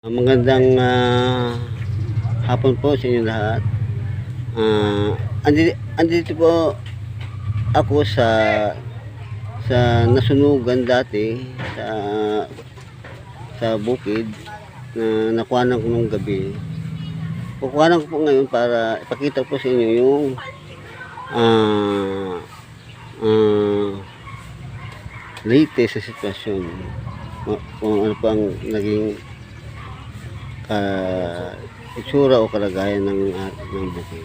Magandang hapon po sa inyo lahat. Andito po ako sa nasunugan dati sa bukid na nakuhanan ko nung gabi. Kukuhanan ko po ngayon para ipakita po sa inyo yung latest sa sitwasyon, kung ano pa ang naging itsura o kalagayan ng bukid.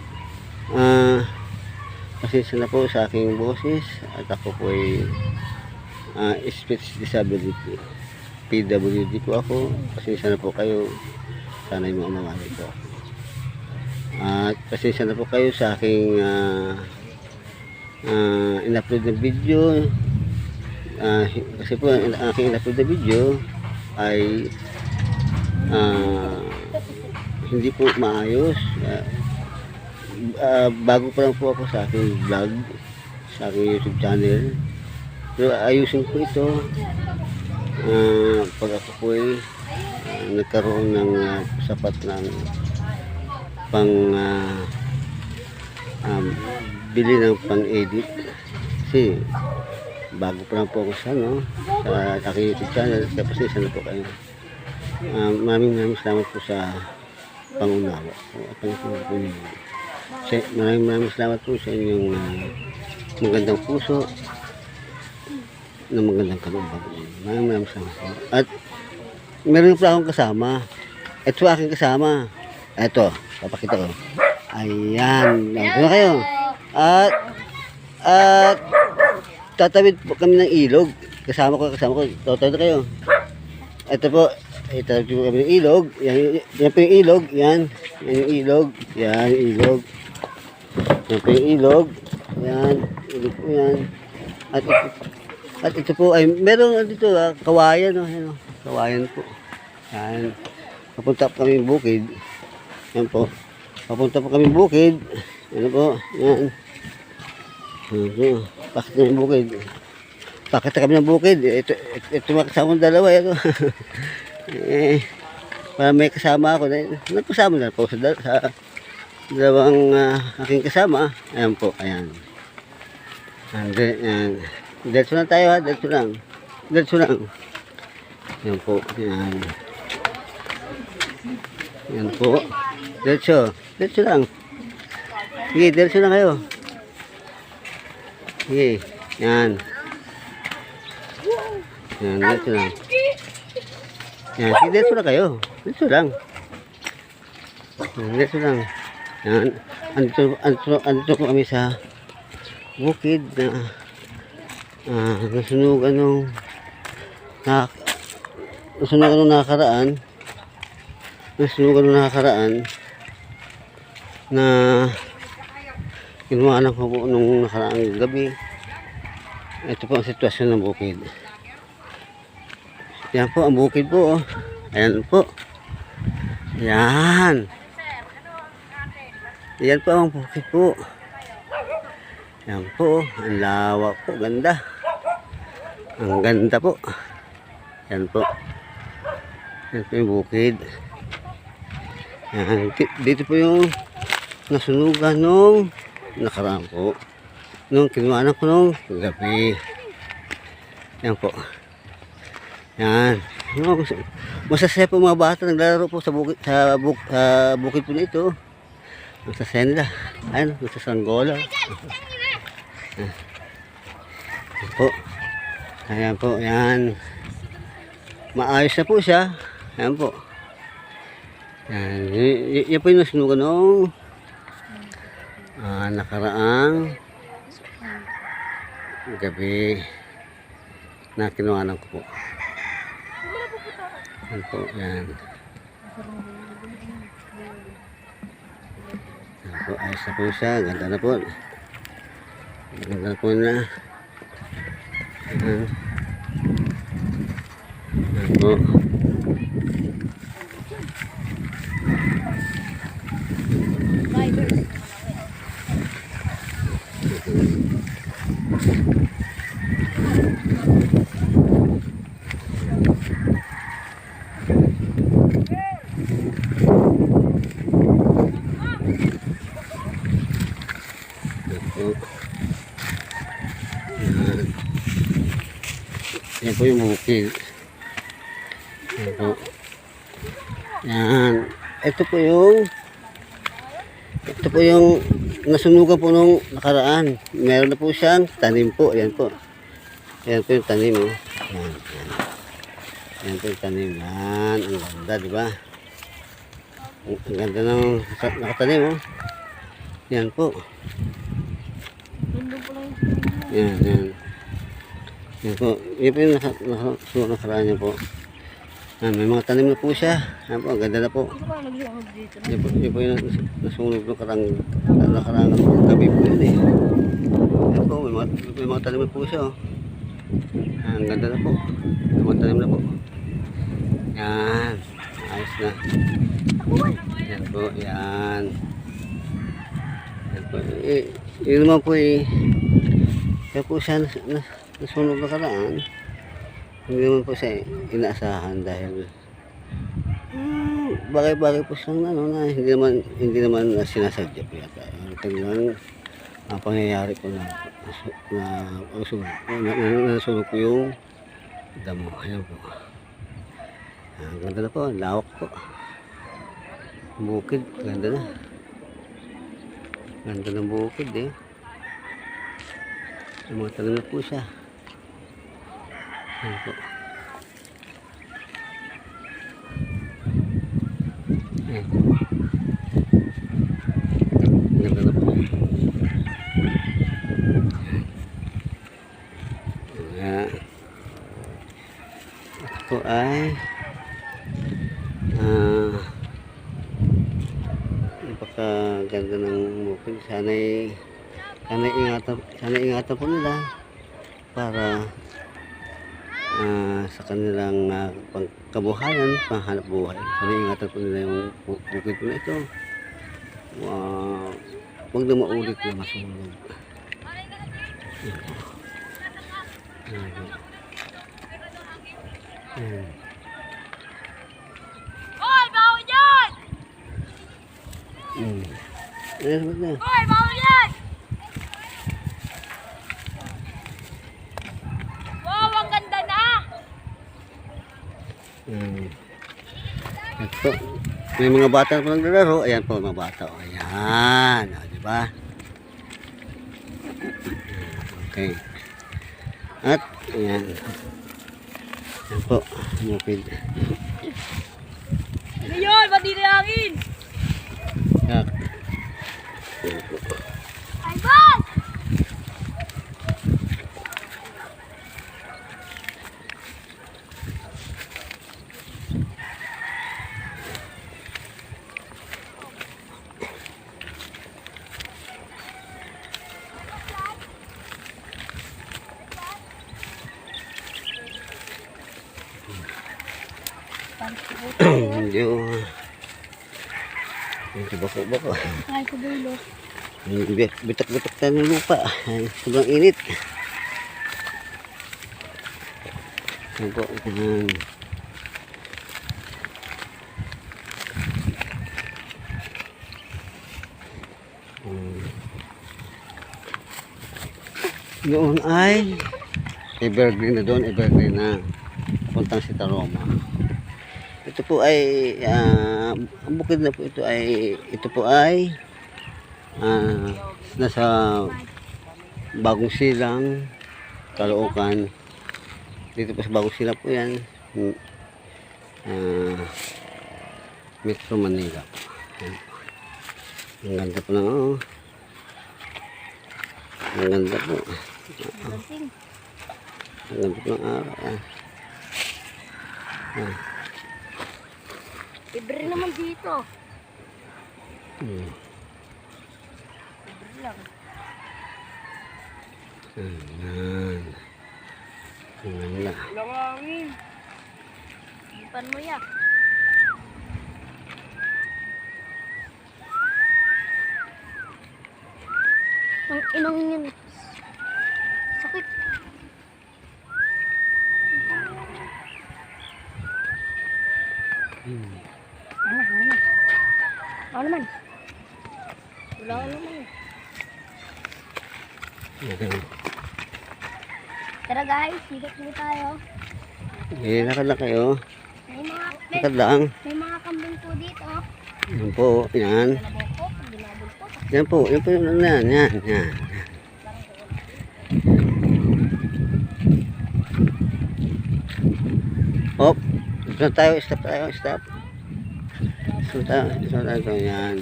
Pasensya na po sa aking boses at ako po ay speech disability, PWD po ako. Pasensya na po kayo, sana yung maunawaan po ako. At pasensya na po kayo sa aking in-upload na video, kasi po ang aking in-upload na video ay hindi po maayos. Bago pa lang po ako sa aking vlog, sa aking YouTube channel, pero ayusin ko ito pag ako po ay nagkaroon ng sapat ng bili ng pang-edit. Kasi bago pa lang po ako sa aking YouTube channel, kaya pasensya na po kayo. Maraming salamat po sa pangunawa at pangikunan po ninyo. Maraming salamat po sa inyong magandang puso na magandang kalooban. Maraming salamat po. At meron po akong kasama. Ito aking kasama. Ito, papakita ko. Ayan, nandito na kayo. At tatawid po kami ng ilog. Kasama ko. Tatawid na kayo. Ito po. Ito yung ilog. Yan po yung ilog. Yan yung ilog. Yan yung ilog. Yan po yung ilog. Yan. Ilog po yan. At ito po ay meron dito kawayan. Yan, kawayan po. Yan. Papunta po kami bukid. Yan po. Papunta po kami bukid. Yan po. Yan. Pakita kami bukid. Pakita kami ng bukid. Ito makasama dalawa. Ito. Para may kasama ako, nagkasama na po sa dalawang aking kasama. Ayan po, ayan. Diretso na tayo, ha, diretso lang. Ayan po, ayan. Ayan po, diretso lang. Sige, diretso na kayo. Sige, ayan. Ayan, diretso lang. Yan, diretso na kayo. Diretso lang. Yan. Andito po kami sa bukid na nasunugan nung nakakaraan na kinuhanan ko po nung nakaraang gabi. Ito po ang sitwasyon ng bukid. Yan po ang bukid po. Ayan po. Yan. Yan po ang bukid po. Yan po. Ang lawak po. Ganda. Ang ganda po. Yan po. Yan po yung bukid. Yan. Dito po yung nasunugan nung nakaraan po. Nung kinuhanan ko nung gabi. Yan po. Yan. Masasaya po mga bata naglalaro po sa bukid po nito. Masasaya nila. Ayan, masasanggola. Ayan po. Ayan po, yan. Maayos na po siya. Ayan po. Yan. Yan po yung nasunugan nung nakaraang gabi na kinuhanan ko po. Yan po, yan. Yan po, ayos na po siya. Ganda na po. Ganda na po na. Yan. Yan po. Ito. Yan. Yan po yung bukid. Yan po. Yan. Ito po yung nasunugan po nung nakaraan. Meron na po siyang tanim po. Yan po. Yan po yung tanim. Oh. Yan, yan. Yan po yung tanim. Yan. Ang ganda, di ba? Ang ganda ng nakatanim. Oh. Yan po. Yan, yan. Yan po. Yan po yung nakaraan niya po. May mga tanim na po siya. Yan po, ang ganda na po. Yan po yung nasunog ng nakaraan ng gabi po yun eh. Yan po, may mga tanim na po siya. Oh. Ang ganda na po. May mga tanim na po. Yan. Ayos na. Yan po, yan. Yan po. Yun naman po eh. Kaya po siya nasunog na karaan. Hindi naman po siya inaasahan dahil bagay-bagay po siyang ano na hindi naman sinasadya po yata. Ito lang ang pangyayari po na nasunog po yung damo. Ayan po. Ang ganda na po, lawak po. Bukid, ganda na. Ganda ng bukid eh. Mga talim na po siya. Ayan po. Ayan. Ganda na po. Ayan. Ito po ay napakaganda ng bukid. Sana'y ingatan po nila para sa kanilang pangkabuhayan, panghanap buhay. Sana'y ingatan po nila yung bukid po na ito. Huwag na maulit na masunog. Hoy, bawal yan! Hoy, bawal yan! Wow, ang ganda na! Ito. May mga bata po naglalaro. Ayan po mga bata. Ayan. Diba? Okay. At ayan. Ayan po. Bukid. Ano yun? Ba't dinilangin? Ayan. Ay, bal! Medyo bako-bako. Ay, kubulo. Bitak-bitak tayo ng lupa. Sobrang init. Ayan po. Doon ay evergreen na doon. Evergreen na puntang si Taroma. Ito po ay ang bukid na po ito ay nasa Bagong Silang, Caloocan. Dito po sa Bagong Silang po yan, Metro Manila. Ang ganda po lang, oh. Ang ganda po. Ang ganda po ng araw. Libre naman dito. Libre lang. Ayan. Ayan. Langangin. Ipan mo yan. Ang inang yan. Sakit. Ano? Ako naman. Wala ka naman. Tara guys, sikot tayo. Lakad lang kayo. May Lakad lang. kambing po dito. Yan po, yan. Naboko, ginabol po. Yan po yung yan. Hop. Stop tayo. Stop. Stop tayo. Yan.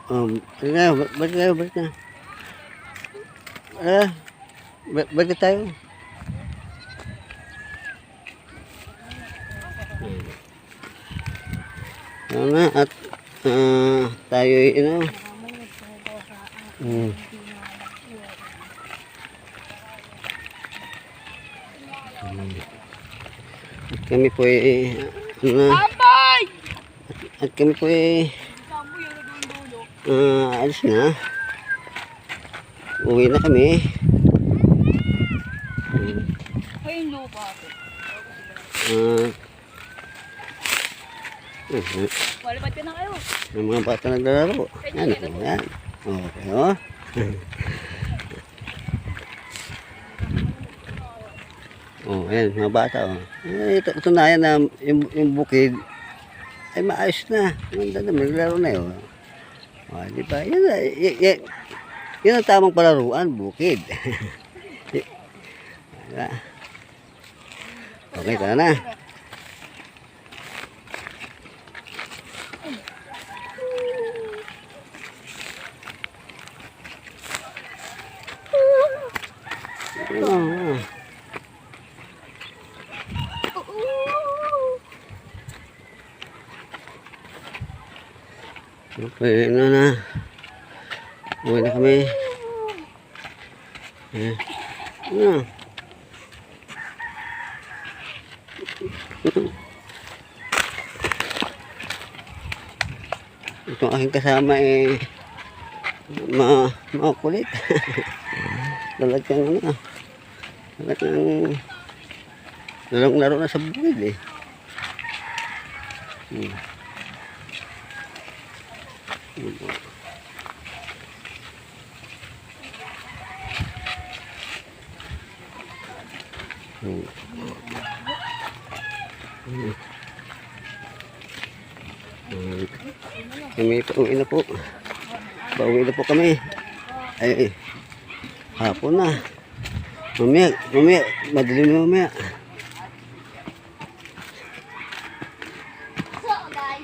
Okay. Balik na. Balik tayo. At tayo at kami po alis na. Uwi na kami. Ay, lupa ako. Walipat ka na kayo. Yung mga bata naglalaro. Yan. Okay, oh. Oh, ayan, mga bata, oh. Ito na yan na yung bukid ay maayos na. Maglaro na yun. Oh, di ba? Yan ang tamang palaruan, bukid. Okay, tara na. Okay, na. Uwi na kami. Itong aking kasama makulit. Talagang laro na sa bukid Kami pauwi na po. Pauwi na po kami. Ay, hapon na. Mamaya, madilim na mamaya. So guys,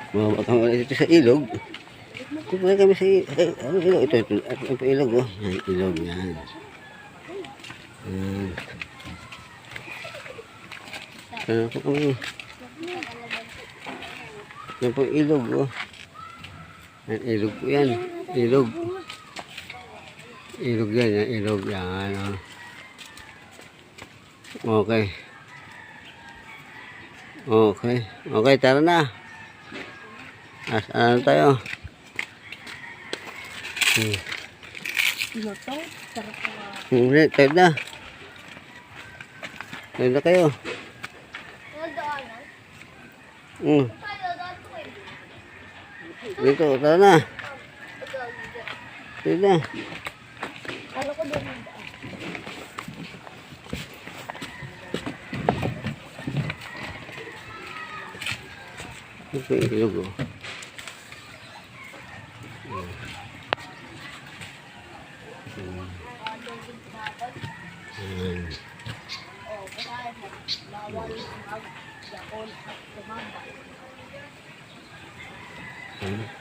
Mga batang dito sa ilog. Ito pala kami sa ilog. Ito ilog, oh. Yan, ilog yan. Ano po kami? Yan po ilog, oh. Yan, ilog po yan. Ilog. Ilog yan, yan. Ilog yan, oh. Okay. Okay, tara na. Ano tayo? luto, sarap na. Hindi, tayo na. Tayo na kayo. Dito, tara na. Tayo na. Ano ko doon? Ito yung ilog, oh.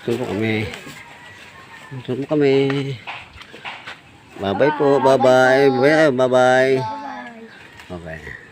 Ito po kami. Bye-bye po. Bye-bye. Bye-bye. Bye. Okay.